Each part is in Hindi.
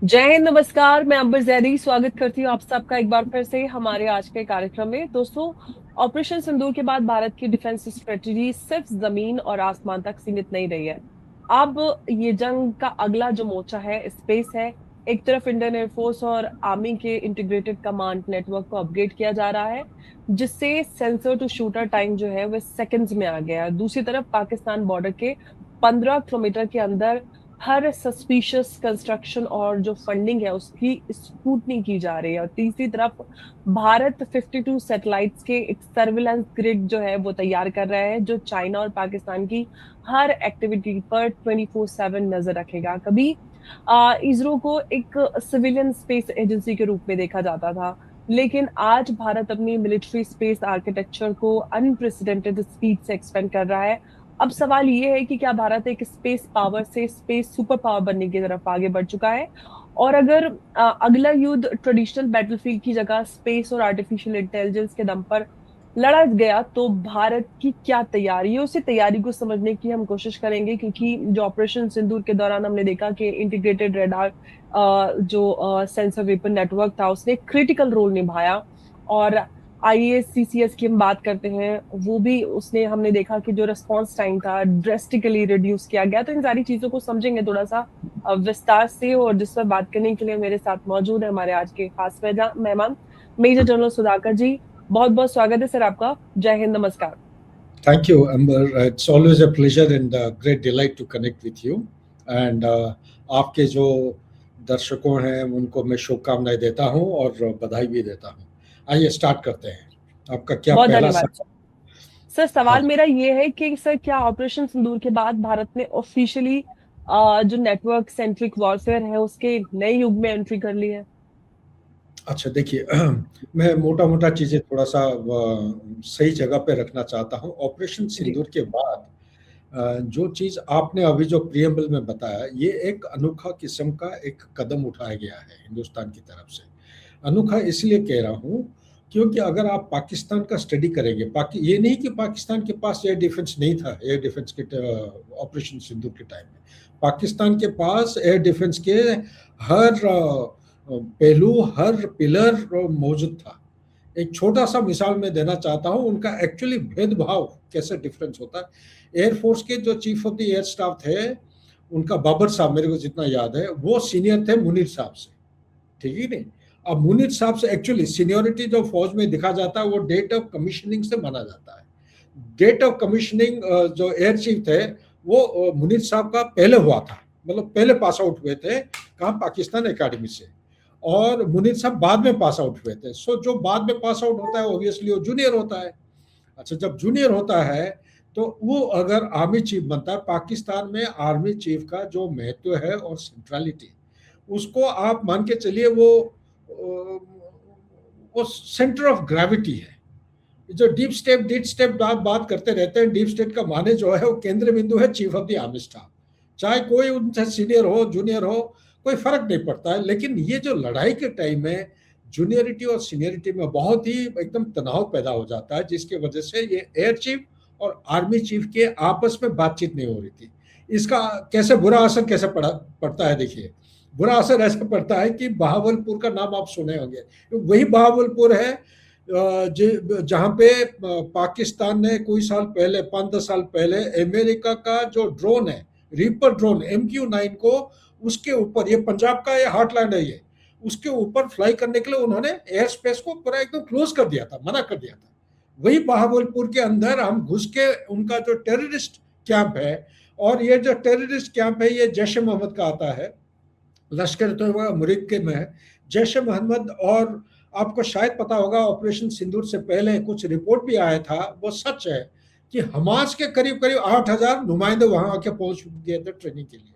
जय हिंद, नमस्कार। मैं अंबर जैदी स्वागत करती हूँ आप सबका एक बार फिर से हमारे आज के कार्यक्रम में। दोस्तों, ऑपरेशन सिंदूर के बाद भारत की डिफेंस स्ट्रेटजी सिर्फ जमीन और आसमान तक सीमित नहीं रही है। अब ये जंग का अगला जो मोर्चा है स्पेस है। एक तरफ इंडियन एयरफोर्स और आर्मी के इंटीग्रेटेड कमांड नेटवर्क को अपग्रेड किया जा रहा है, जिससे सेंसर टू शूटर टाइम जो है वो सेकंड्स में आ गया है। दूसरी तरफ पाकिस्तान बॉर्डर के 15 किलोमीटर के अंदर हर सस्पिशियस कंस्ट्रक्शन और जो फंडिंग है उसकी स्क्रूटनी की जा रही है। और तीसरी तरफ भारत 52 सैटेलाइट्स के एक सर्विलांस ग्रिड जो है वो तैयार कर रहा है, जो चाइना और पाकिस्तान की हर एक्टिविटी पर 24/7 नजर रखेगा। कभी इसरो को एक सिविलियन स्पेस एजेंसी के रूप में देखा जाता था, लेकिन आज भारत अपनी मिलिट्री स्पेस आर्किटेक्चर को अनप्रेसिडेंटेड स्पीड से एक्सपेंड कर रहा है। अब सवाल ये है कि क्या भारत एक स्पेस पावर से स्पेस सुपर पावर बनने की तरफ आगे बढ़ चुका है? और अगर अगला युद्ध ट्रेडिशनल बैटलफील्ड की जगह स्पेस और आर्टिफिशियल इंटेलिजेंस के दम पर लड़ा गया, तो भारत की क्या तैयारी है? उसी तैयारी को समझने की हम कोशिश करेंगे, क्योंकि जो ऑपरेशन सिंदूर के दौरान हमने देखा कि इंटीग्रेटेड रेडार जो सेंसर वेपन नेटवर्क था उसने क्रिटिकल रोल निभाया। और आईएएस सीसीएस की हम बात करते हैं, वो भी उसने हमने देखा कि जो रिस्पांस टाइम था ड्रेस्टिकली रिड्यूस किया गया। तो इन सारी चीजों को समझेंगे थोड़ा सा विस्तार से, और जिस पर बात करने के लिए मेरे साथ मौजूद है हमारे आज के खास मेहमान मेजर जनरल सुधाकर जी। बहुत बहुत स्वागत है सर आपका। जय हिंद, नमस्कार। Thank you, Amber. It's always a pleasure and a great delight to connect with you. And आपके जो दर्शकों हैं उनको मैं शुभकामनाएं देता हूं और बधाई भी देता हूं। आइए स्टार्ट करते हैं। आपका क्या बहुत पहला धन्यवाद सवाल? सर। सर, हाँ सवाल जी। मेरा ये है कि सर, क्या ऑपरेशन सिंदूर के बाद भारत ने ऑफिशियली जो नेटवर्क सेंट्रिक वॉरफेयर है उसके नए युग में एंट्री कर ली है? अच्छा देखिए, मैं मोटा मोटा चीजें थोड़ा सा सही जगह पे रखना चाहता हूं। ऑपरेशन जी। सिंदूर के बाद जो चीज आपने अभी जो प्रियम्बल में बताया, ये एक अनोखा किस्म का एक कदम उठाया गया है हिंदुस्तान की तरफ से। अनोखा इसलिए कह रहा हूँ क्योंकि अगर आप पाकिस्तान का स्टडी करेंगे, ये नहीं कि पाकिस्तान के पास एयर डिफेंस नहीं था। एयर डिफेंस के ऑपरेशन सिंदूर के टाइम में पाकिस्तान के पास एयर डिफेंस के हर पहलू, हर पिलर मौजूद था। एक छोटा सा मिसाल मैं देना चाहता हूँ, उनका एक्चुअली भेदभाव कैसे डिफरेंस होता है। एयरफोर्स के जो chief of the air staff थे, उनका बाबर साहब, मेरे को जितना याद है, वो सीनियर थे मुनीर साहब से। ठीक है नहीं? अब मुनीर साहब से एक्चुअली सीनियोरिटी जो फौज में दिखा जाता है वो डेट ऑफ कमीशनिंग से माना जाता है। डेट ऑफ कमीशनिंग जो एयर चीफ थे वो मुनीर साहब का पहले हुआ था, मतलब पहले पास आउट हुए थे कहाँ, पाकिस्तान एकेडमी से। और मुनीर साहब बाद में पास आउट हुए थे। सो जो बाद में पास आउट होता है ऑब्वियसली वो जूनियर होता है। अच्छा, जब जूनियर होता है तो वो अगर आर्मी चीफ बनता है, पाकिस्तान में आर्मी चीफ का जो महत्व है और सेंट्रलिटी, उसको आप मान के चलिए वो सेंटर ऑफ ग्रेविटी है। जो डीप स्टेप आप बात करते रहते हैं, डीप स्टेट का माने जो है वो केंद्र बिंदु है chief of the army staff. चाहे कोई उनसे सीनियर हो जूनियर हो, कोई फर्क नहीं पड़ता है। लेकिन ये जो लड़ाई के टाइम में जूनियरिटी और सीनियरिटी में बहुत ही एकदम तनाव पैदा हो जाता है, जिसकी वजह से ये एयर चीफ और आर्मी चीफ के आपस में बातचीत नहीं हो रही थी। इसका कैसे बुरा असर कैसे पड़ता है, देखिए। बुरा असर ऐसा पड़ता है कि बहावलपुर का नाम आप सुने होंगे। वही बहावलपुर है जहाँ पे पाकिस्तान ने कोई साल पहले, 5-10 साल पहले, अमेरिका का जो ड्रोन है, रीपर ड्रोन MQ-9 को, उसके ऊपर, ये पंजाब का ये हार्टलैंड है, ये उसके ऊपर फ्लाई करने के लिए उन्होंने एयर स्पेस को पूरा एकदम क्लोज कर दिया था, मना कर दिया था। वही बहावलपुर के अंदर हम घुस के उनका जो टेररिस्ट कैंप है, और ये जो टेररिस्ट कैंप है ये जैश ए मोहम्मद का आता है, लश्कर तोयबा मुरीद में है जैश ए मोहम्मद। और आपको शायद पता होगा, ऑपरेशन सिंदूर से पहले कुछ रिपोर्ट भी आया था, वो सच है कि हमास के करीब करीब 8,000 नुमाइंदे वहां आके पहुंच गए थे ट्रेनिंग के लिए।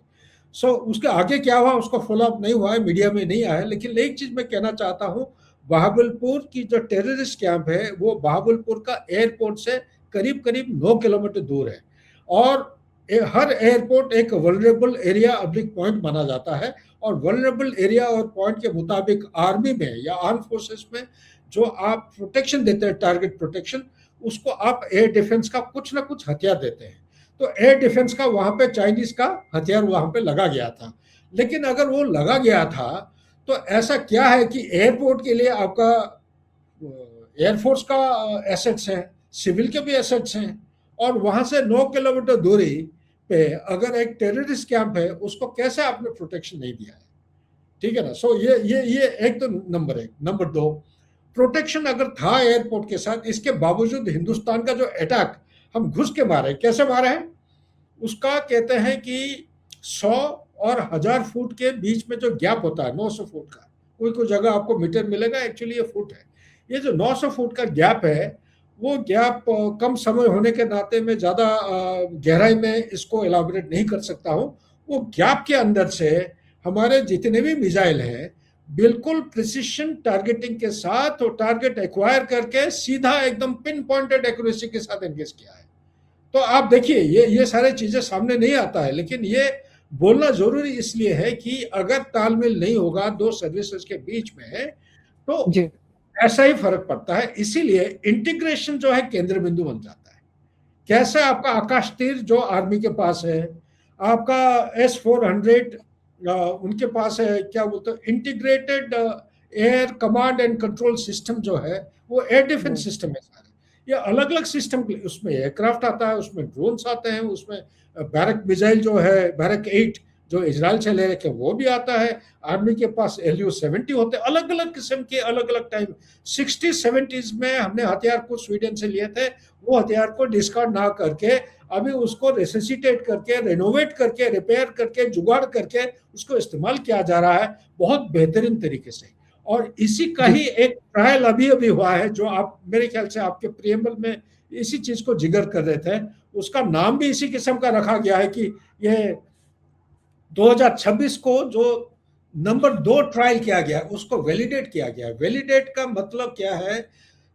उसके आगे क्या हुआ उसका फॉलोअप नहीं हुआ है, मीडिया में नहीं आया। लेकिन एक चीज मैं कहना चाहता हूँ, बहावलपुर की जो टेररिस्ट कैंप है वो बहावलपुर का एयरपोर्ट से करीब करीब 9 किलोमीटर दूर है। और हर एयरपोर्ट एक वल्नरेबल एरिया अब्लिक पॉइंट माना जाता है। और वल्नरेबल एरिया और पॉइंट के मुताबिक आर्मी में या आर्म फोर्सेस में जो आप प्रोटेक्शन देते हैं, टारगेट प्रोटेक्शन, उसको आप एयर डिफेंस का कुछ ना कुछ हथियार देते हैं। तो एयर डिफेंस का वहां पे चाइनीज का हथियार वहां पे लगा गया था। लेकिन अगर वो लगा गया था तो ऐसा क्या है कि एयरपोर्ट के लिए आपका एयरफोर्स का एसेट्स हैं, सिविल के भी एसेट्स हैं, और वहां से 9 किलोमीटर दूरी पे अगर एक टेररिस्ट कैंप है उसको कैसे आपने प्रोटेक्शन नहीं दिया है? ठीक है ना। सो ये एक तो नंबर एक। नंबर दो, प्रोटेक्शन अगर था एयरपोर्ट के साथ, इसके बावजूद हिंदुस्तान का जो अटैक हम घुस के मारे, कैसे मारे हैं उसका कहते हैं कि 100 और 1000 फुट के बीच में जो गैप होता है 900 फुट का, कोई कोई जगह आपको मीटर मिलेगा, एक्चुअली ये फुट है। ये जो 900 फुट का गैप है, वो गैप कम समय होने के नाते में ज़्यादा गहराई में इसको एलाबोरेट नहीं कर सकता हूँ। वो गैप के अंदर से हमारे जितने भी मिसाइल हैं बिल्कुल प्रिसिशन टारगेटिंग के साथ, और टारगेट एक्वायर करके सीधा एकदम पिन पॉइंटेड एक्यूरेसी के साथ एंगेज किया है। तो आप देखिए ये सारी चीजें सामने नहीं आता है, लेकिन ये बोलना जरूरी इसलिए है कि अगर तालमेल नहीं होगा दो सर्विसेज के बीच में तो जी ऐसा ही फर्क पड़ता है। इसीलिए इंटीग्रेशन जो है केंद्र बिंदु बन जाता है। कैसे आपका आकाश तीर जो आर्मी के पास है, आपका S-400 उनके पास है, क्या बोलते हैं, integrated air command and control system जो है वो एयर डिफेंस सिस्टम है सारे। ये अलग अलग सिस्टम, उसमें एयरक्राफ्ट आता है, उसमें ड्रोन्स आते हैं, उसमें बैरक मिसाइल जो है बैरक 8 जो इजराइल से ले रखे वो भी आता है। आर्मी के पास LU-70 होते हैं, अलग अलग किस्म के, अलग अलग टाइम 60-70s में हमने हथियार कुछ स्वीडन से लिए थे, वो हथियार को डिस्कार्ड ना करके अभी उसको रेसिसिटेट करके, रेनोवेट करके, रिपेयर करके, जुगाड़ करके उसको इस्तेमाल किया जा रहा है बहुत बेहतरीन तरीके से। और इसी का ही एक ट्रायल अभी अभी हुआ है, जो आप मेरे ख्याल से आपके प्रियम्बल में इसी चीज को जिक्र कर रहे थे, उसका नाम भी इसी किस्म का रखा गया है कि ये 2026 को जो नंबर 2 ट्रायल किया गया उसको वैलिडेट किया गया। वैलिडेट का मतलब क्या है,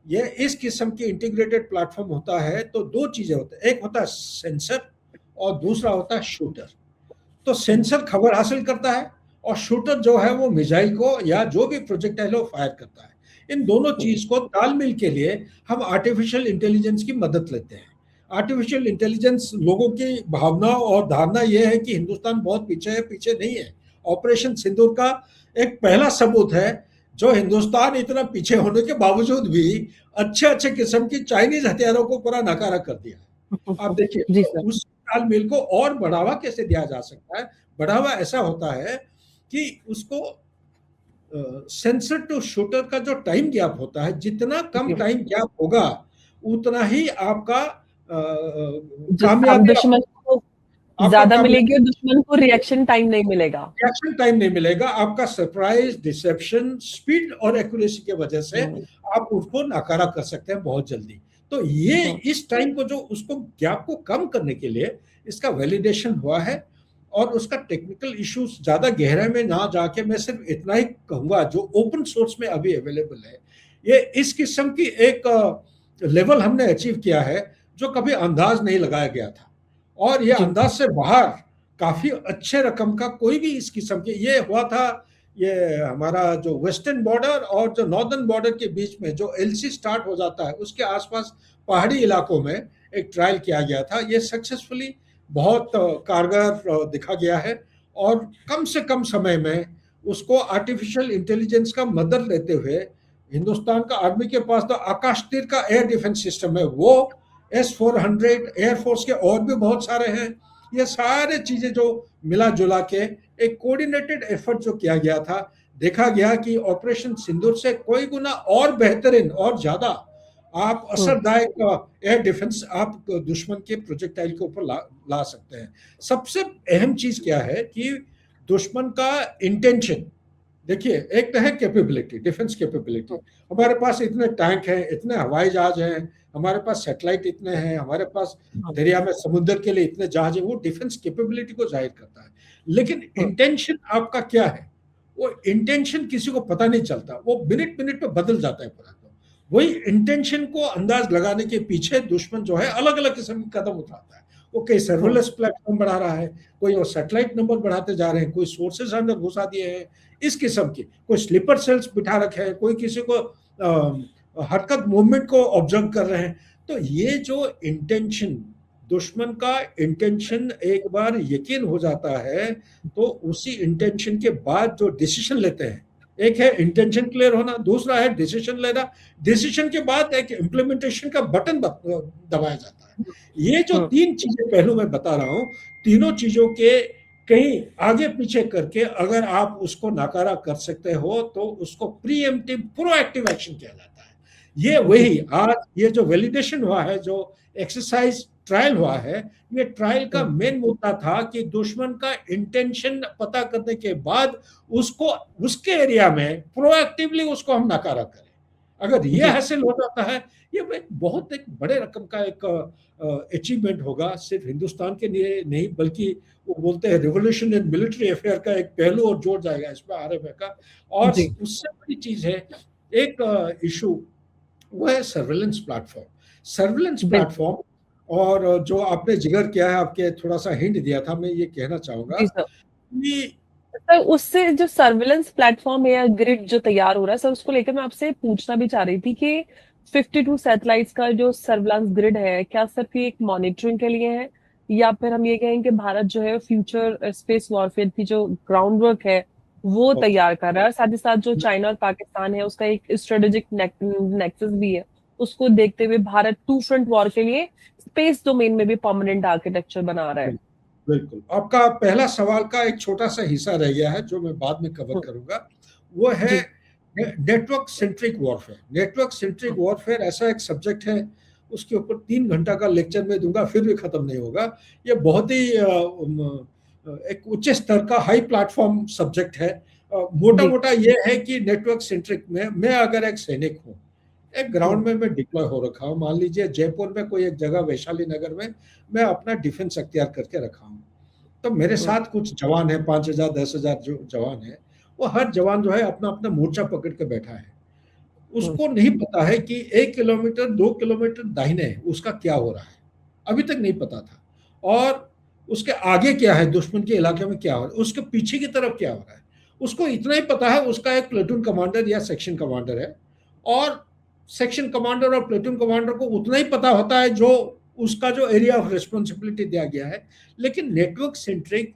ये इस किस्म की इंटीग्रेटेड प्लेटफॉर्म होता है तो दो चीजें होती है, एक होता है सेंसर और दूसरा होता है शूटर। तो सेंसर खबर हासिल करता है और शूटर जो है वो मिसाइल को या जो भी प्रोजेक्टाइल है वो फायर करता है। इन दोनों चीज को तालमेल के लिए हम आर्टिफिशियल इंटेलिजेंस की मदद लेते हैं। आर्टिफिशियल इंटेलिजेंस, लोगों की भावना और धारणा यह है कि हिंदुस्तान बहुत पीछे है, पीछे नहीं है। ऑपरेशन सिंदूर का एक पहला सबूत है, जो हिंदुस्तान इतना पीछे होने के बावजूद भी अच्छे अच्छे किस्म की चाइनीज हथियारों को पूरा नकारा कर दिया। आप देखिए जी तो सर। उस तालमेल को और बढ़ावा कैसे दिया जा सकता है? बढ़ावा ऐसा होता है कि उसको सेंसर टू शूटर का जो टाइम गैप होता है, जितना कम जी टाइम गैप होगा उतना ही आपका हम कामयाबी, दुश्मन को आपका ज्यादा कामयाबी मिलेगी और दुश्मन को रिएक्शन टाइम नहीं मिलेगा। रिएक्शन टाइम नहीं मिलेगा। आपका सरप्राइज, डिसेप्शन, स्पीड और एक्यूरेसी की वजह से आप उसको नाकारा कर सकते हैं बहुत जल्दी। तो ये इस टाइम को जो उसको गैप को कम करने के लिए इसका वैलिडेशन हुआ है। और उसका टेक्निकल इश्यूज ज्यादा गहराई में ना जाके मैं सिर्फ इतना ही कहूंगा, जो ओपन सोर्स में अभी अवेलेबल है, ये इस किस्म की एक लेवल हमने अचीव किया है जो कभी अंदाज नहीं लगाया गया था। और ये अंदाज से बाहर काफी अच्छे रकम का कोई भी इस किस्म के ये हुआ था। ये हमारा जो वेस्टर्न बॉर्डर और जो नॉर्दर्न बॉर्डर के बीच में जो LC स्टार्ट हो जाता है उसके आसपास पहाड़ी इलाकों में एक ट्रायल किया गया था। ये सक्सेसफुली बहुत कारगर दिखा गया है। और कम से कम समय में उसको आर्टिफिशियल इंटेलिजेंस का मदद लेते हुए हिंदुस्तान का आर्मी के पास तो आकाश तीर का एयर डिफेंस सिस्टम है, वो S-400, एयरफोर्स के और भी बहुत सारे हैं। ये सारे चीजें जो मिला जुला के एक कोऑर्डिनेटेड एफर्ट जो किया गया था, देखा गया कि ऑपरेशन सिंदूर से कोई गुना और बेहतरीन और ज्यादा आप असरदायक एयर डिफेंस आप दुश्मन के प्रोजेक्टाइल के ऊपर ला सकते हैं। सबसे अहम चीज क्या है कि दुश्मन का इंटेंशन देखिए। एक तो है कैपेबिलिटी, डिफेंस कैपेबिलिटी। हमारे पास इतने टैंक हैं, इतने हवाई जहाज हैं, हमारे पास सैटेलाइट इतने हैं, हमारे पास दरिया में समुद्र के लिए इतने जहाज हैं, वो डिफेंस कैपेबिलिटी को जाहिर करता है। लेकिन इंटेंशन आपका क्या है, वो इंटेंशन किसी को पता नहीं चलता, वो मिनट मिनट पे बदल जाता है पूरा। तो वही इंटेंशन को अंदाज लगाने के पीछे दुश्मन जो है अलग अलग किस्म के कदम उठाता है। वो कई सर्विलेंस प्लेटफॉर्म बढ़ा रहा है, कोई और सैटेलाइट नंबर बढ़ाते जा रहे हैं, कोई सोर्सेज अंदर घुसा दिए हैं इस किस्म की, कोई स्लीपर सेल्स बिठा रखे हैं, कोई किसी को हरकत मूवमेंट को ऑब्जर्व कर रहे हैं। तो ये जो इंटेंशन दुश्मन का इंटेंशन एक बार यकीन हो जाता है तो उसी इंटेंशन के बाद जो डिसीजन लेते हैं, एक है इंटेंशन क्लियर होना, दूसरा है डिसीजन लेना, डिसीजन के बाद एक इम्प्लीमेंटेशन का बटन दबाया जाता है। ये जो तीन चीजें पहलू मैं बता रहा हूं, तीनों चीजों के कहीं आगे पीछे करके अगर आप उसको नाकारा कर सकते हो तो उसको प्रीएम्प्टिव प्रोएक्टिव एक्शन किया जाता है। ये वही आज ये जो वैलिडेशन हुआ है, जो एक्सरसाइज ट्रायल हुआ है, ये ट्रायल का मेन मुद्दा था कि दुश्मन का इंटेंशन पता करने के बाद उसको उसके एरिया में प्रोएक्टिवली उसको हम नकारा करें। अगर ये हासिल हो जाता है, ये बहुत एक बड़े रकम का एक अचीवमेंट होगा, सिर्फ हिंदुस्तान के लिए नहीं बल्कि वो बोलते हैं रिवोल्यूशन इन मिलिट्री अफेयर का एक पहलू और जोड़ जाएगा इसमें आरएफए का। और उससे बड़ी चीज है एक इशू, वो है सर्वेलेंस प्लेटफॉर्म। सर्वेलेंस प्लेटफॉर्म और जो आपने जिक्र किया है, आपके थोड़ा सा हिंट दिया था, मैं ये कहना चाहूंगा कि सर उससे जो सर्वेलेंस प्लेटफॉर्म या ग्रिड जो तैयार हो रहा है सर, उसको लेकर मैं आपसे पूछना भी चाह रही थी कि 52 सैटेलाइट्स का जो सर्वेलेंस ग्रिड है, क्या सिर्फ ये एक मॉनिटरिंग के लिए है या फिर हम ये कहें कि भारत जो है फ्यूचर स्पेस वॉरफेयर की जो ग्राउंड वर्क है वो तैयार कर रहा है, साथ ही साथ जो चाइना और पाकिस्तान है उसका एक स्ट्रेटेजिक नेक्सस भी है, उसको देखते हुए भारत टू फ्रंट वॉर के लिए स्पेस डोमेन में भी परमानेंट आर्किटेक्चर बना रहा है। बिल्कुल, आपका पहला सवाल का एक छोटा सा हिस्सा रह गया है जो मैं बाद में कवर करूंगा, वो है network centric warfare. Network centric warfare ऐसा एक सब्जेक्ट है, उसके ऊपर 3 घंटा का लेक्चर में दूंगा फिर भी खत्म नहीं होगा। ये बहुत ही एक उच्च स्तर का हाई प्लेटफॉर्म सब्जेक्ट है। मोटा मोटा ये है कि नेटवर्क सेंट्रिक में मैं अगर एक सैनिक हूँ, एक ग्राउंड में मैं डिप्लॉय हो रखा हूँ, मान लीजिए जयपुर में कोई एक जगह वैशाली नगर में मैं अपना डिफेंस अख्तियार करके रखा हूँ, तो मेरे साथ कुछ जवान है, 5,000 10,000 जो जवान है, वो हर जवान जो है अपना अपना मोर्चा पकड़ के बैठा है। उसको नहीं पता है कि 1 किलोमीटर 2 किलोमीटर दाहिने उसका क्या हो रहा है, अभी तक नहीं पता था। और उसके आगे क्या है, दुश्मन के इलाके में क्या हो रहा है, उसके पीछे की तरफ क्या हो रहा है, उसको इतना ही पता है उसका एक प्लेटून कमांडर या सेक्शन कमांडर है, और सेक्शन कमांडर और प्लेटून कमांडर को उतना ही पता होता है जो उसका जो एरिया ऑफ रिस्पॉन्सिबिलिटी दिया गया है। लेकिन नेटवर्क सेंट्रिक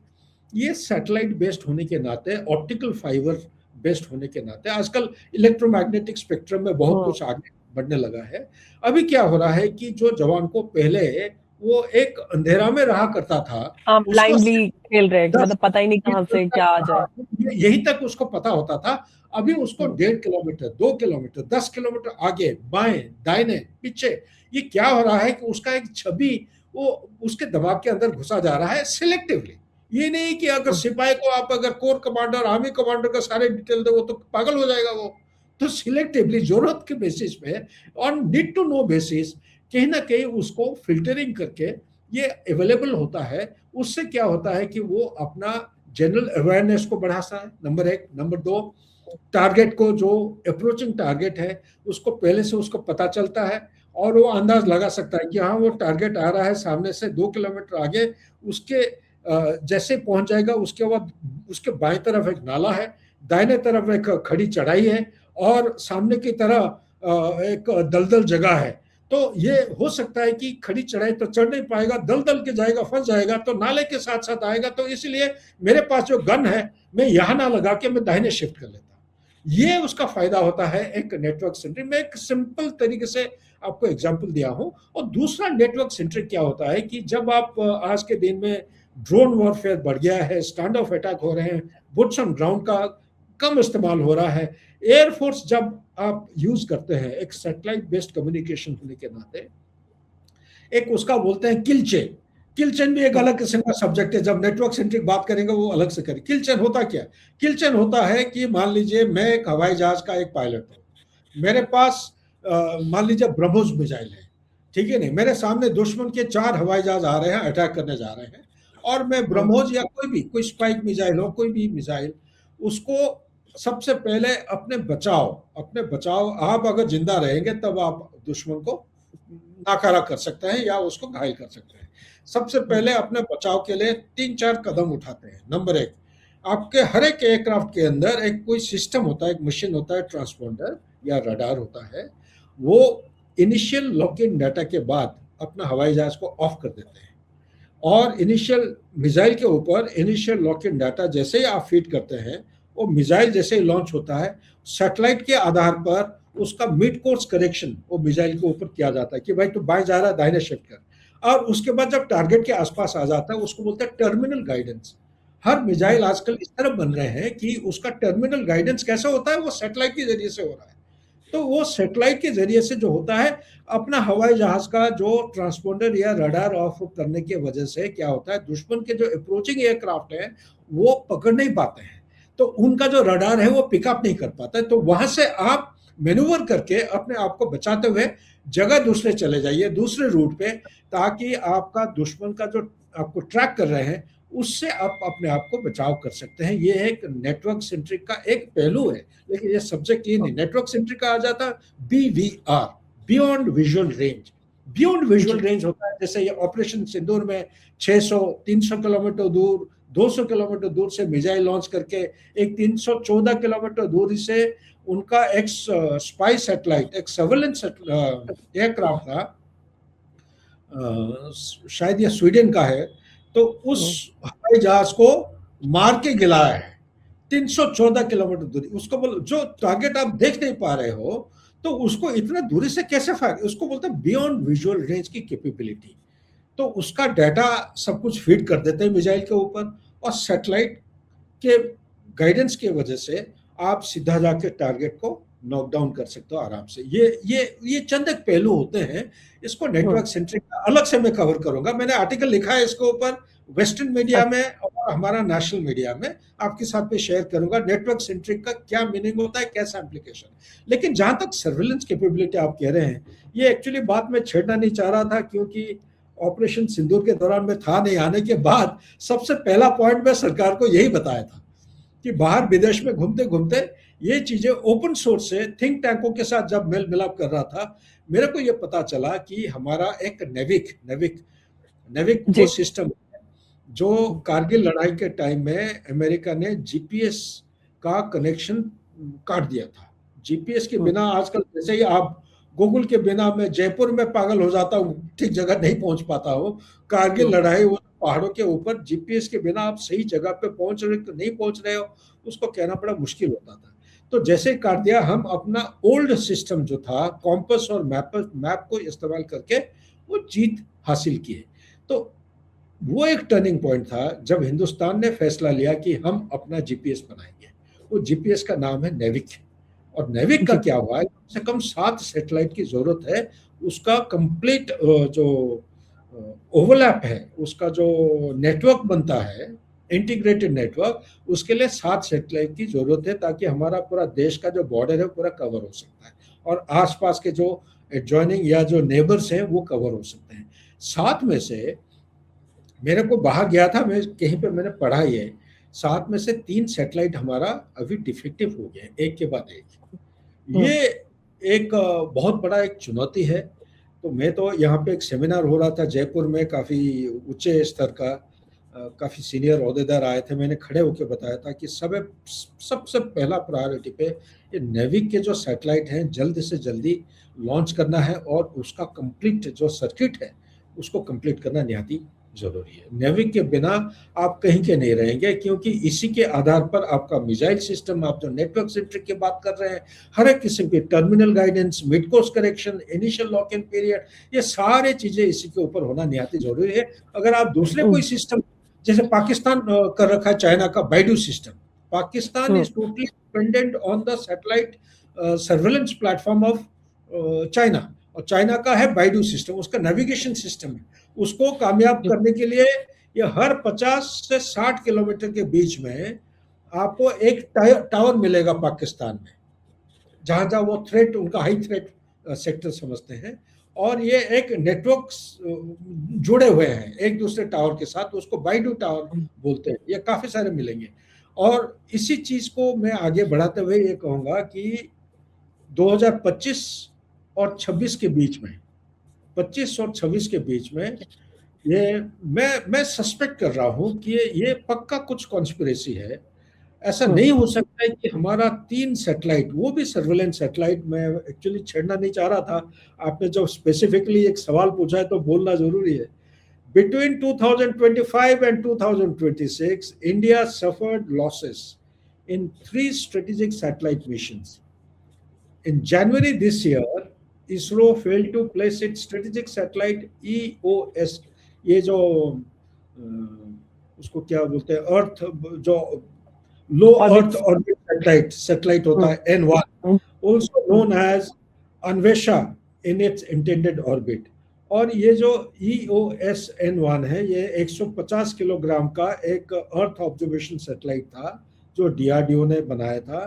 ये सैटेलाइट बेस्ड होने के नाते, ऑप्टिकल फाइबर बेस्ड होने के नाते, आजकल इलेक्ट्रोमैग्नेटिक स्पेक्ट्रम में बहुत कुछ आगे बढ़ने लगा है। अभी क्या हो रहा है कि जो जवान को पहले वो एक अंधेरा में रहा करता था, ब्लाइंडली खेल रहे, मतलब पता ही नहीं कहां से क्या आ जाए, यही तक उसको पता होता था। अभी उसको 1.5 किलोमीटर 2 किलोमीटर 10 किलोमीटर आगे बाएं दाहिने पीछे ये क्या हो रहा है कि उसका एक छवि वो उसके दिमाग के अंदर घुसा जा रहा है सिलेक्टिवली। ये नहीं कि अगर सिपाही को आप अगर कोर कमांडर आर्मी कमांडर का सारे डिटेल दे वो तो पागल हो जाएगा वो, तो सिलेक्टिवली जरूरत के बेसिस पे on need to know basis कहीं ना कहीं उसको फिल्टरिंग करके ये अवेलेबल होता है। उससे क्या होता है कि वो अपना जनरल अवेयरनेस को बढ़ाता है, नंबर 1। नंबर 2, टारगेट को, जो अप्रोचिंग टारगेट है उसको पहले से उसको पता चलता है और वो अंदाज लगा सकता है कि हाँ वो टारगेट आ रहा है सामने से 2 किलोमीटर आगे, उसके जैसे पहुंच जाएगा उसके बाद उसके बाएं तरफ एक नाला है, दाहिने तरफ एक खड़ी चढ़ाई है और सामने की तरह एक दलदल जगह है। तो ये हो सकता है कि खड़ी चढ़ाई तो चढ़ नहीं पाएगा, दलदल के जाएगा, फंस जाएगा, तो नाले के साथ साथ आएगा, तो इसलिए मेरे पास जो गन है मैं यहां ना लगा के मैं दाहिने शिफ्ट कर लेता हूं। ये उसका फायदा होता है एक नेटवर्क सेंट्रिक। मैं एक सिंपल तरीके से आपको एग्जांपल दिया हूं। और दूसरा नेटवर्क सेंट्रिक क्या होता है कि जब आप आज के दिन में ड्रोन वॉरफेयर बढ़ गया है, स्टैंड ऑफ अटैक हो रहे हैं, बुट्स ऑन ग्राउंड का कम इस्तेमाल हो रहा है, एयरफोर्स जब आप यूज करते हैं एक सैटेलाइट बेस्ड कम्युनिकेशन होने के नाते, एक उसका बोलते हैं किल चेन। किल चेन भी एक अलग किस्म का सब्जेक्ट है, जब नेटवर्क सेंट्रिक बात करेंगे वो अलग से करें। किल चेन होता क्या? किल चेन होता है कि मान लीजिए मैं एक हवाई जहाज का एक पायलट हूं, मेरे पास मान लीजिए ब्रह्मोस मिसाइल है, ठीक है नहीं, मेरे सामने दुश्मन के 4 हवाई जहाज आ रहे हैं, अटैक करने जा रहे हैं, और मैं ब्रह्मोस या कोई स्पाइक मिसाइल हो, कोई भी मिसाइल, उसको सबसे पहले अपने बचाव, आप अगर जिंदा रहेंगे तब आप दुश्मन को नाकारा कर सकते हैं या उसको घायल कर सकते हैं। सबसे पहले अपने बचाव के लिए 3-4 कदम उठाते हैं। नंबर 1, आपके हर एक एयरक्राफ्ट के अंदर एक कोई सिस्टम होता है, एक मशीन होता है, ट्रांसपोंडर या रडार होता है। वो इनिशियल लॉक इन डाटा के बाद अपना हवाई जहाज को ऑफ कर देते हैं और इनिशियल मिसाइल के ऊपर इनिशियल लॉक इन डाटा जैसे ही आप फीड करते हैं, वो मिसाइल जैसे ही लॉन्च होता है, सैटेलाइट के आधार पर उसका मिड कोर्स करेक्शन वो मिसाइल के ऊपर किया जाता है कि भाई तू बाएं जा रहा है, दाहिने शिफ्ट कर। और उसके बाद जब टारगेट के आसपास आ जाता है, उसको बोलते हैं टर्मिनल गाइडेंस। हर मिसाइल आजकल इस तरह बन रहे हैं कि उसका टर्मिनल गाइडेंस कैसे होता है, वो सैटेलाइट के जरिए से हो रहा है। तो वो सैटेलाइट के जरिए से जो होता है, अपना हवाई जहाज का जो ट्रांसपोंडर या रडार ऑफ करने की वजह से क्या होता है, दुश्मन के जो अप्रोचिंग एयरक्राफ्ट है वो पकड़ नहीं पाते हैं, तो उनका जो रडार है वो पिकअप नहीं कर पाता है। तो वहां से आप मैन्यूवर करके अपने आप को बचाते हुए जगह दूसरे चले जाइए, दूसरे रूट पे, ताकि आपका दुश्मन का जो आपको ट्रैक कर रहे हैं उससे आप अपने आप को बचाव कर सकते हैं। ये एक नेटवर्क सेंट्रिक का एक पहलू है, लेकिन ये सब्जेक्ट ये नहीं। नेटवर्क सेंट्रिक का आ जाता BVR, beyond visual range. Beyond visual range होता है, जैसे ये ऑपरेशन सिंदूर में 600 300 किलोमीटर दूर, 200 किलोमीटर दूर से मिसाइल लॉन्च करके एक 314 किलोमीटर दूरी से उनका एक स्पाई सैटेलाइट, एक सर्वेलेंस एयरक्राफ्ट था, शायद ये स्वीडन का है, तो उस हवाई जहाज को मार के गिराया है 314 किलोमीटर दूरी। उसको बोल, जो टारगेट आप देख नहीं पा रहे हो तो उसको इतना दूरी से कैसे फायर, उसको बोलते हैं बियॉन्ड विजुअल रेंज की कैपेबिलिटी। तो उसका डाटा सब कुछ फीड कर देते हैं मिसाइल के ऊपर, और सैटेलाइट के गाइडेंस की वजह से आप सीधा जाके टारगेट को नॉकडाउन कर सकते हो आराम से। ये चंद एक पहलू होते हैं। इसको नेटवर्क सेंट्रिक अलग से मैं कवर करूंगा, मैंने आर्टिकल लिखा है इसके ऊपर वेस्टर्न मीडिया में और हमारा नेशनल मीडिया में, आपके साथ में शेयर करूंगा नेटवर्क सेंट्रिक का क्या मीनिंग होता है, कैसा एप्लीकेशन। लेकिन जहां तक सर्वेलेंस कैपेबिलिटी आप कह रहे हैं, ये एक्चुअली बात मैं छेड़ना नहीं चाह रहा था, क्योंकि ऑपरेशन सिंदूर के दौरान मैं था नहीं, आने के बाद सबसे पहला पॉइंट मैं सरकार को यही बताया था कि बाहर विदेश में घूमते घूमते ये चीजें ओपन सोर्स से थिंक टैंकों के साथ जब मेल मिलाप कर रहा था, मेरे को ये पता चला कि हमारा एक नेविक वो सिस्टम जो कारगिल लड़ाई के टाइम में अमेरिका ने जीपीएस का कनेक्शन काट दिया था। जीपीएस के बिना आजकल जैसे ही आप गूगल के बिना मैं जयपुर में पागल हो जाता हूँ, ठीक जगह नहीं पहुंच पाता हो, कारगिल लड़ाई वो पहाड़ों के ऊपर जीपीएस के बिना आप सही जगह पे पहुंच रहे नहीं पहुंच रहे हो, उसको कहना बड़ा मुश्किल होता था। तो जैसे काट दिया, हम अपना ओल्ड सिस्टम जो था कॉम्पस और मैप को इस्तेमाल करके वो जीत हासिल किए। तो वो एक टर्निंग पॉइंट था जब हिंदुस्तान ने फैसला लिया कि हम अपना जीपीएस बनाएंगे। वो जीपीएस का नाम है नेविक। और नेविक का क्या हुआ है, कम से कम 7 सैटेलाइट की जरूरत है, उसका कंप्लीट जो ओवरलैप है, उसका जो नेटवर्क बनता है इंटीग्रेटेड नेटवर्क, उसके लिए 7 सैटेलाइट की जरूरत है, ताकि हमारा पूरा देश का जो बॉर्डर है पूरा कवर हो सकता है और आसपास के जो एडजॉइनिंग या जो नेबर्स हैं वो कवर हो सकते हैं। 7 में से मेरे को बाहर गया था, मैं कहीं पे मैंने पढ़ा ये, 7 में से 3 सैटेलाइट हमारा अभी डिफेक्टिव हो गए, एक के बाद एक। ये एक बहुत बड़ा एक चुनौती है। तो मैं तो यहाँ पे एक सेमिनार हो रहा था जयपुर में, काफ़ी ऊंचे स्तर का, काफ़ी सीनियर ओहदेदार आए थे, मैंने खड़े होकर बताया था कि सबसे पहला प्रायोरिटी पे ये नेविक के जो सैटेलाइट हैं जल्द से जल्दी लॉन्च करना है, और उसका कंप्लीट जो सर्किट है उसको कंप्लीट करना निहाती जरूरी है। नेविक के बिना आप कहीं के नहीं रहेंगे, क्योंकि इसी के आधार पर आपका मिसाइल सिस्टम, आप जो नेटवर्क सेंट्रिक की बात कर रहे हैं, हर एक किस्म के terminal guidance, mid course correction, initial lock in period, ये सारे चीजें इसी के ऊपर होना निहाती जरूरी है। अगर आप दूसरे कोई सिस्टम, जैसे पाकिस्तान कर रखा है चाइना का Baidu system, Pakistan is totally dependent on the satellite surveillance platform of China, और चाइना का है बैडू सिस्टम, उसका नेविगेशन सिस्टम है। उसको कामयाब करने के लिए ये हर 50 से 60 किलोमीटर के बीच में आपको एक टावर मिलेगा पाकिस्तान में, जहां जहां वो थ्रेट, उनका हाई थ्रेट सेक्टर समझते हैं, और ये एक नेटवर्क जुड़े हुए हैं एक दूसरे टावर के साथ, उसको बैडू टावर बोलते हैं। ये काफी सारे मिलेंगे। और इसी चीज को मैं आगे बढ़ाते हुए ये कहूंगा कि 2025 और 26 के बीच में, 25 और 26 के बीच में, ये मैं सस्पेक्ट कर रहा हूं कि ये पक्का कुछ कॉन्स्पिरेसी है। ऐसा नहीं हो सकता है कि हमारा 3 सैटेलाइट, वो भी सर्वेलेंस सैटेलाइट, मैं एक्चुअली छेड़ना नहीं चाह रहा था, आपने जब स्पेसिफिकली एक सवाल पूछा है तो बोलना जरूरी है। Between 2025 and 2026, India suffered losses in 3 strategic satellite missions. In January this year, ISRO failed to place its strategic satellite EOS, ये जो उसको क्या बोलते हैं, अर्थ जो लो अर्थ ऑर्बिट सैटेलाइट होता है N1, also known as Anvesha, in its intended orbit. और ये जो EOS N1 है, ये 150 किलोग्राम का एक अर्थ ऑब्जर्वेशन सैटेलाइट था जो DRDO ने बनाया था,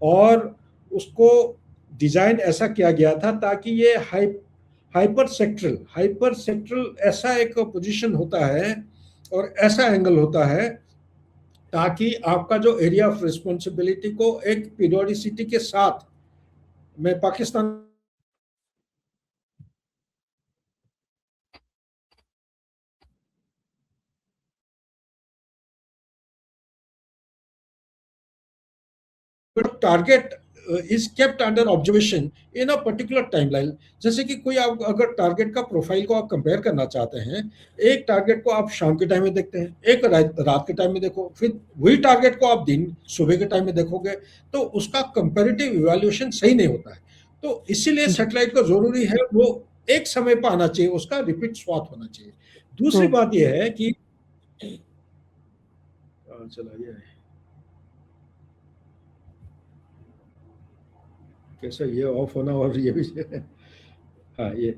और उसको डिजाइन ऐसा किया गया था ताकि ये हाइपर सेक्टरल ऐसा एक पोजीशन होता है और ऐसा एंगल होता है ताकि आपका जो एरिया ऑफ रिस्पॉन्सिबिलिटी को एक पीरियोडिसिटी के साथ, मैं Pakistan target is kept under observation in a particular timeline. जैसे कि कोई आप अगर टारगेट का प्रोफाइल को आप कंपेयर करना चाहते हैं, एक टारगेट को आप शाम के टाइम में देखते हैं, एक रात के टाइम में देखो, फिर वही टारगेट को आप दिन सुबह के टाइम में देखोगे, तो उसका कंपेरेटिव इवैल्यूएशन सही नहीं होता है। तो इसीलिए सैटेलाइट को जरूरी है वो एक समय पर आना चाहिए, उसका रिपीट स्वात होना चाहिए। दूसरी बात यह है कि चला गया है कैसा, ये ऑफ होना और ये भी हाँ, ये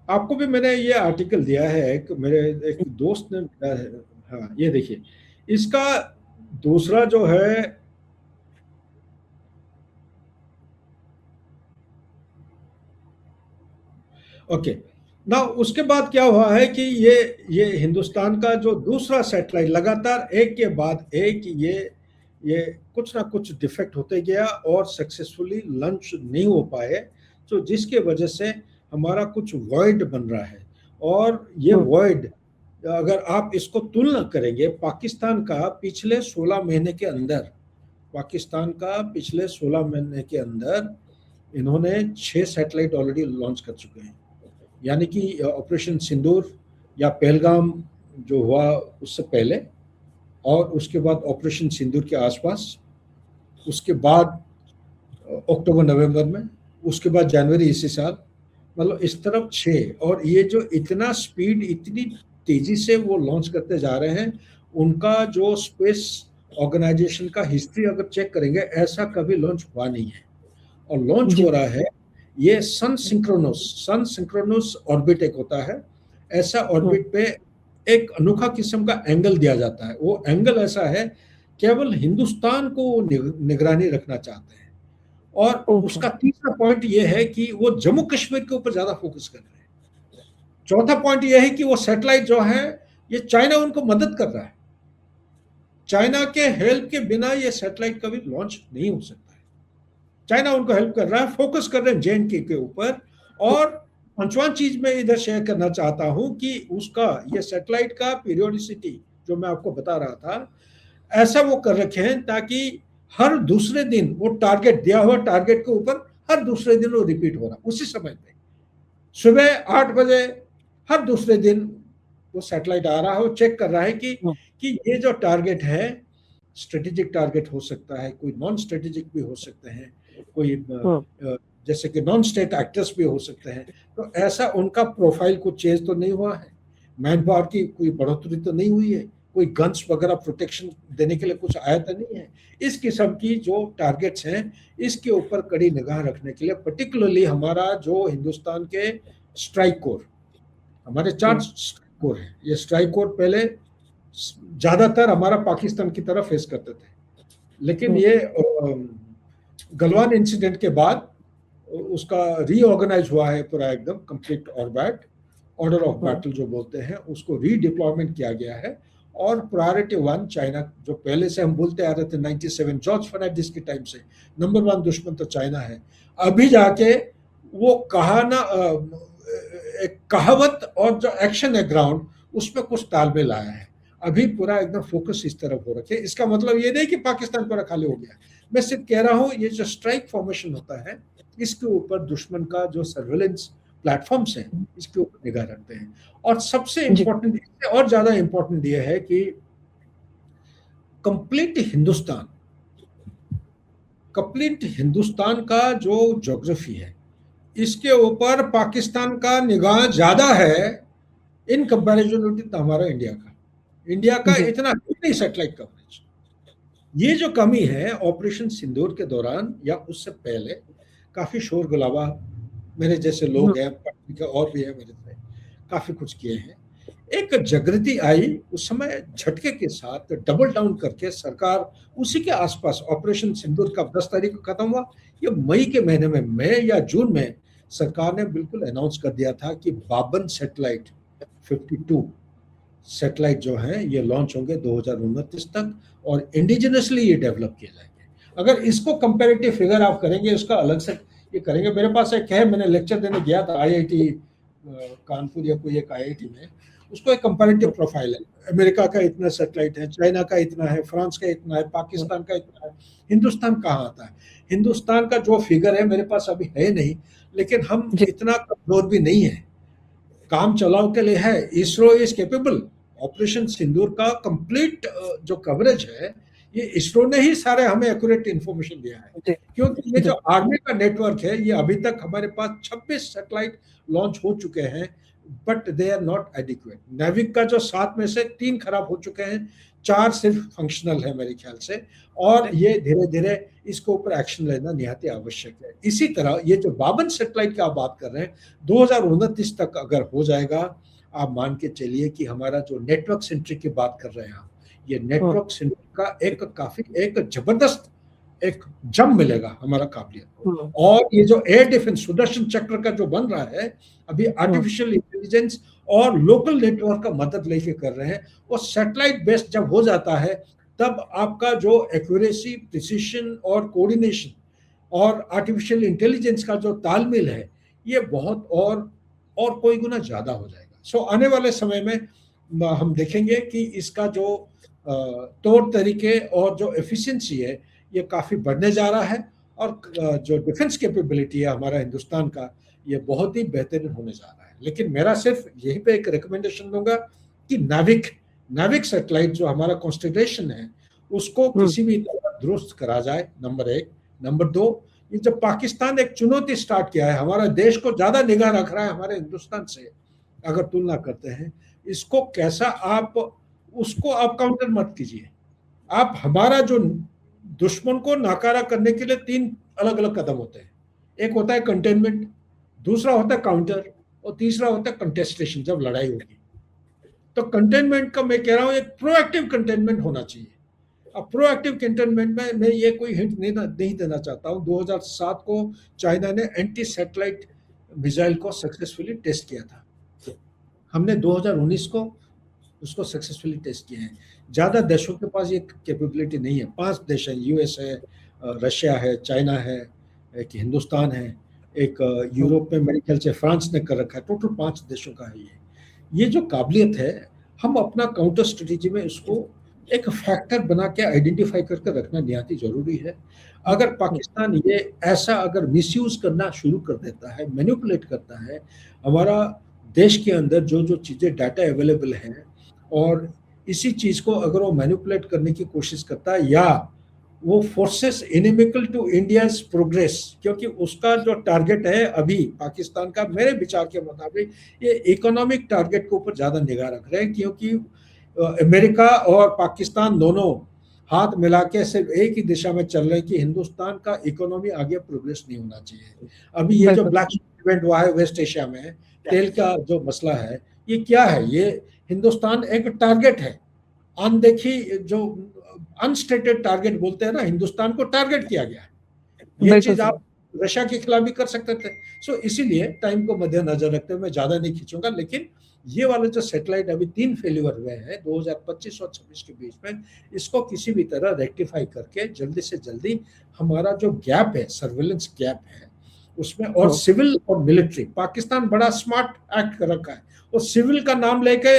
आपको भी मैंने ये आर्टिकल दिया है, एक मेरे एक दोस्त ने दिया है। हाँ, ये देखिए, इसका दूसरा जो है, ओके ना, उसके बाद क्या हुआ है कि ये हिंदुस्तान का जो दूसरा सैटेलाइट लगातार एक के बाद एक ये कुछ ना कुछ डिफेक्ट होते गया और सक्सेसफुली लॉन्च नहीं हो पाए, तो जिसके वजह से हमारा कुछ वॉइड बन रहा है। और ये वॉइड अगर आप इसको तुलना करेंगे पाकिस्तान का पिछले 16 महीने के अंदर, पाकिस्तान का पिछले 16 महीने के अंदर इन्होंने 6 सैटेलाइट ऑलरेडी लॉन्च कर चुके हैं, यानी कि ऑपरेशन सिंदूर या पहलगाम जो हुआ उससे पहले, और उसके बाद ऑपरेशन सिंदूर के आसपास, उसके बाद अक्टूबर नवंबर में, उसके बाद जनवरी इसी साल, मतलब इस तरफ 6। और ये जो इतना स्पीड, इतनी तेजी से वो लॉन्च करते जा रहे हैं, उनका जो स्पेस ऑर्गेनाइजेशन का हिस्ट्री अगर चेक करेंगे, ऐसा कभी लॉन्च हुआ नहीं है। और लॉन्च हो रहा है ये सन सिंक्रोनस ऑर्बिट एक होता है, ऐसा ऑर्बिट पे एक अनोखा किस्म का एंगल दिया जाता है। वो एंगल ऐसा है, केवल हिंदुस्तान को निगरानी रखना चाहते हैं। और उसका तीसरा पॉइंट ये है कि वो जम्मू कश्मीर के ऊपर ज्यादा फोकस कर रहे हैं। चौथा पॉइंट ये है कि वो सैटेलाइट जो है, ये चाइना उनको मदद कर रहा है। चाइना के हेल्प के बिना ये सैटेलाइट कभी लॉन्च नहीं हो सकता है। चाइना उनको हेल्प कर रहा है, फोकस कर रहे हैं JNK के ऊपर। और पांचवा चीज मैं इधर शेयर करना चाहता हूं कि उसका ये सैटेलाइट का पीरियोडिसिटी जो मैं आपको बता रहा था, ऐसा वो कर रखे हैं ताकि हर दूसरे दिन वो टारगेट, दिया हुआ टारगेट के ऊपर हर दूसरे दिन वो रिपीट हो रहा, उसी समय पे सुबह 8 बजे हर दूसरे दिन वो सैटेलाइट आ रहा है, वो चेक कर रहा है कि ये जो टारगेट है स्ट्रेटेजिक टारगेट हो सकता है, कोई नॉन स्ट्रेटेजिक भी हो सकते हैं, कोई जैसे कि नॉन स्टेट एक्टर्स भी हो सकते हैं। तो ऐसा उनका प्रोफाइल कुछ चेंज तो नहीं हुआ है, मैन पावर की कोई बढ़ोतरी तो नहीं हुई है, कोई गन्स वगैरह प्रोटेक्शन देने के लिए कुछ आया तो नहीं है। इस किस्म की जो टारगेट्स हैं, इसके ऊपर कड़ी निगाह रखने के लिए पर्टिकुलरली हमारा जो हिंदुस्तान के स्ट्राइक कोर, हमारे 4 स्ट्राइक कोर हैं, ये स्ट्राइक कोर पहले ज्यादातर हमारा पाकिस्तान की तरफ फेस करते थे, लेकिन ये गलवान इंसिडेंट के बाद उसका रीऑर्गेनाइज हुआ है पूरा एकदम कंप्लीट ऑर्डर ऑफ बैटल जो बोलते हैं, उसको रीडिप्लॉयमेंट किया गया है। और प्रायोरिटी 1 चाइना, जो पहले से हम बोलते आ रहे थे 97 जॉर्ज फर्नांडिस के टाइम से, नंबर 1 दुश्मन तो चाइना है। अभी जाके वो कहा ना, एक कहावत और जो एक्शन है ग्राउंड, उसमें कुछ तालमेल आया है। अभी पूरा एकदम फोकस इस तरफ हो रखे। इसका मतलब ये नहीं कि पाकिस्तान पूरा खाली हो गया, मैं सिर्फ कह रहा हूँ ये जो स्ट्राइक फॉर्मेशन होता है इसके ऊपर दुश्मन का जो सर्वेलेंस प्लेटफॉर्म्स हैं इसके ऊपर निगाह रखते हैं। और सबसे इम्पोर्टेंट, इससे और ज्यादा इम्पोर्टेंट ये है कि कंप्लीट हिंदुस्तान का जो ज्योग्राफी है इसके ऊपर पाकिस्तान का निगाह ज्यादा है इन कंपैरिजन टू हमारा इंडिया का इतना नहीं सैटेलाइट कवरेज। ये जो कमी है ऑपरेशन सिंदूर के दौरान या उससे पहले काफी शोर गुलाबा मेरे जैसे लोग हैं और भी है मेरे से काफी कुछ किए हैं। एक जागृति आई उस समय झटके के साथ डबल डाउन करके सरकार उसी के आसपास ऑपरेशन सिंदूर का 10 तारीख को खत्म हुआ, ये मई के महीने में मई या जून में सरकार ने बिल्कुल अनाउंस कर दिया था कि 52 सैटेलाइट 52 सैटेलाइट जो हैं ये लॉन्च होंगे 2029 तक और इंडिजिनसली ये डेवलप किए जाएंगे। अगर इसको कंपैरेटिव फिगर आप करेंगे उसका अलग से ये करेंगे। मेरे पास एक है, मैंने लेक्चर देने गया था IIT कानपुर या कोई एक IIT में, उसको एक कंपैरेटिव प्रोफाइल है, अमेरिका का इतना सैटेलाइट है, चाइना का इतना है, फ्रांस का इतना है, पाकिस्तान का इतना है, हिंदुस्तान कहाँ आता है। हिंदुस्तान का जो फिगर है मेरे पास अभी है नहीं, लेकिन हम इतना कमजोर भी नहीं है, काम चलाओ के लिए है। ISRO is capable. ऑपरेशन सिंदूर का कंप्लीट जो कवरेज है ये इसरो ने ही सारे हमें एक्यूरेट इंफॉर्मेशन दिया है, क्योंकि ये जो आर्मी का नेटवर्क है ये अभी तक हमारे पास 26 सैटेलाइट लॉन्च हो चुके हैं but they are not adequate. NavIC का जो 7 में से 3 खराब हो चुके हैं, 4 सिर्फ फंक्शनल है मेरे ख्याल से, और ये धीरे धीरे इसके ऊपर एक्शन लेना निहाती आवश्यक है। इसी तरह ये जो 52 सैटेलाइट की आप बात कर रहे हैं 2029 तक अगर हो जाएगा, आप मान के चलिए कि हमारा जो नेटवर्क सेंट्रिक की बात कर रहे हैं आप, ये नेटवर्क सेंट्रिक का एक जबरदस्त एक जम मिलेगा हमारा काबिलियत को। और ये जो एयर डिफेंस सुदर्शन चक्र का जो बन रहा है अभी आर्टिफिशियल इंटेलिजेंस और लोकल नेटवर्क का मदद लेके कर रहे हैं, और सैटेलाइट बेस्ड जब हो जाता है तब आपका जो एक्यूरेसी, प्रिसिशन और कोऑर्डिनेशन और आर्टिफिशियल इंटेलिजेंस का जो तालमेल है ये बहुत और कोई गुना ज्यादा हो जाएगा। सो आने वाले समय में हम देखेंगे कि इसका जो तौर तरीके और जो एफिशिएंसी है ये काफी बढ़ने जा रहा है, और जो डिफेंस कैपेबिलिटी है हमारा हिंदुस्तान का ये बहुत ही बेहतरीन होने जा रहा है। लेकिन मेरा सिर्फ यहीं पे एक रिकमेंडेशन दूंगा कि नाविक सैटेलाइट जो हमारा कॉन्स्टिट्यूशन है उसको किसी भी तरह दुरुस्त करा जाए, नंबर 1। नंबर 2, ये जब पाकिस्तान एक चुनौती स्टार्ट किया है, हमारा देश को ज्यादा निगाह रख रहा है हमारे हिंदुस्तान से अगर तुलना करते हैं, इसको कैसा उसको आप काउंटर मत कीजिए। आप हमारा जो दुश्मन को नाकारा करने के लिए 3 अलग अलग कदम होते हैं। एक होता है कंटेनमेंट, दूसरा होता है काउंटर, और तीसरा होता है कंटेस्टेशन जब लड़ाई होगी। तो कंटेनमेंट का मैं कह रहा हूं एक प्रोएक्टिव कंटेनमेंट होना चाहिए। अब प्रोएक्टिव कंटेनमेंट में मैं ये कोई हिंट नहीं देना चाहता हूं। 2007 को चाइना ने एंटी सैटेलाइट मिसाइल को सक्सेसफुली टेस्ट किया था, हमने 2019 को उसको सक्सेसफुली टेस्ट किया है। ज्यादा देशों के पास ये कैपेबिलिटी नहीं है। 5 देश हैं, यूएस है, रशिया है, चाइना है, एक हिंदुस्तान है, एक यूरोप में मेरे ख्याल से फ्रांस ने कर रखा है। टोटल 5 देशों का है ये जो काबिलियत है हम अपना काउंटर स्ट्रेटेजी में इसको एक फैक्टर बना के आइडेंटिफाई करके रखना निहाती जरूरी है। अगर पाकिस्तान ये ऐसा अगर मिसयूज करना शुरू कर देता है, मैनिपुलेट करता है हमारा देश के अंदर जो चीज़ें डाटा अवेलेबल हैं, और इसी चीज़ को अगर वो मैनिपुलेट करने की कोशिश करता है या वो forces inimical to India's progress, क्योंकि उसका जो टारगेट है अभी पाकिस्तान का मेरे विचार के मुताबिक ये इकोनॉमिक टारगेट के ऊपर ज़्यादा निगाह रख रहे हैं, क्योंकि अमेरिका और पाकिस्तान दोनों हाथ मिला के सिर्फ एक ही दिशा में चल रहे हैं कि हिंदुस्तान का इकोनॉमी आगे प्रोग्रेस नहीं होना चाहिए। अभी ये जो ब्लैक इवेंट हुआ है वेस्ट एशिया में, तेल का जो मसला है, ये क्या है? ये हिंदुस्तान एक टारगेट है, अनदेखी जो अनस्टेटेड टारगेट बोलते हैं ना, हिंदुस्तान को टारगेट किया गया है। ये चीज आप रशिया के खिलाफ भी कर सकते थे। सो इसीलिए टाइम को मद्देनजर रखते हुए मैं ज्यादा नहीं खींचूंगा, लेकिन ये वाले जो सैटेलाइट अभी 3 फेल्यूर हुए हैं 2025 और 26 के बीच में, इसको किसी भी तरह रेक्टिफाई करके जल्दी से जल्दी हमारा जो गैप है, सर्वेलेंस गैप है उसमें, और सिविल और मिलिट्री, पाकिस्तान बड़ा स्मार्ट एक्ट कर रखा है, और सिविल का नाम लेके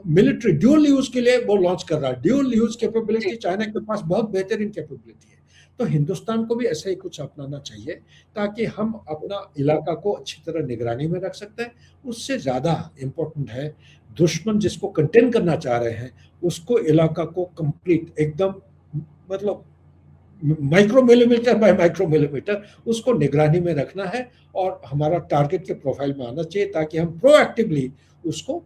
मिलिट्री ड्यूल यूज के लिए वो लॉन्च कर रहा है। ड्यूल यूज कैपेबिलिटी जी चाइना के पास बहुत बेहतरीन कैपेबिलिटी है। तो हिंदुस्तान को भी ऐसा ही कुछ अपनाना चाहिए ताकि हम अपना इलाका को अच्छी तरह निगरानी में रख सकते हैं। उससे ज़्यादा इम्पोर्टेंट है दुश्मन जिसको कंटेन करना चाह रहे हैं उसको इलाका को कंप्लीट एकदम मतलब micro millimetre by micro millimetre उसको निगरानी में रखना है और हमारा टारगेट के प्रोफाइल में आना चाहिए ताकि हम प्रोएक्टिवली उसको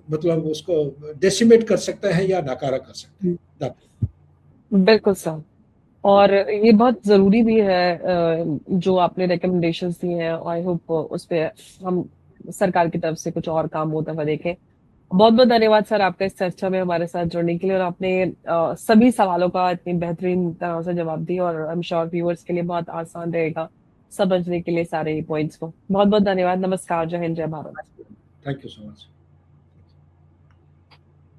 मतलब उसको डेसिमेट कर सकते हैं या नाकारा कर सकते हैं। बिल्कुल सर। और ये बहुत ज़रूरी भी है जो आपने रिकमेंडेशंस दी हैं। आई होप उस पे हम सरकार की तरफ से कुछ और काम होता हुआ देखें। बहुत-बहुत धन्यवाद सर आपका इस चर्चा में हमारे साथ जुड़ने के लिए और आपने सभी सवालों का इतनी बेहतरीन तरह से जवाब दिया और आई एम श्योर व्यूअर्स के लिए बहुत आसान रहेगा समझने के लिए सारे पॉइंट्स को। बहुत-बहुत धन्यवाद। नमस्कार। जय हिंद, जय Bharat. Thank you so much.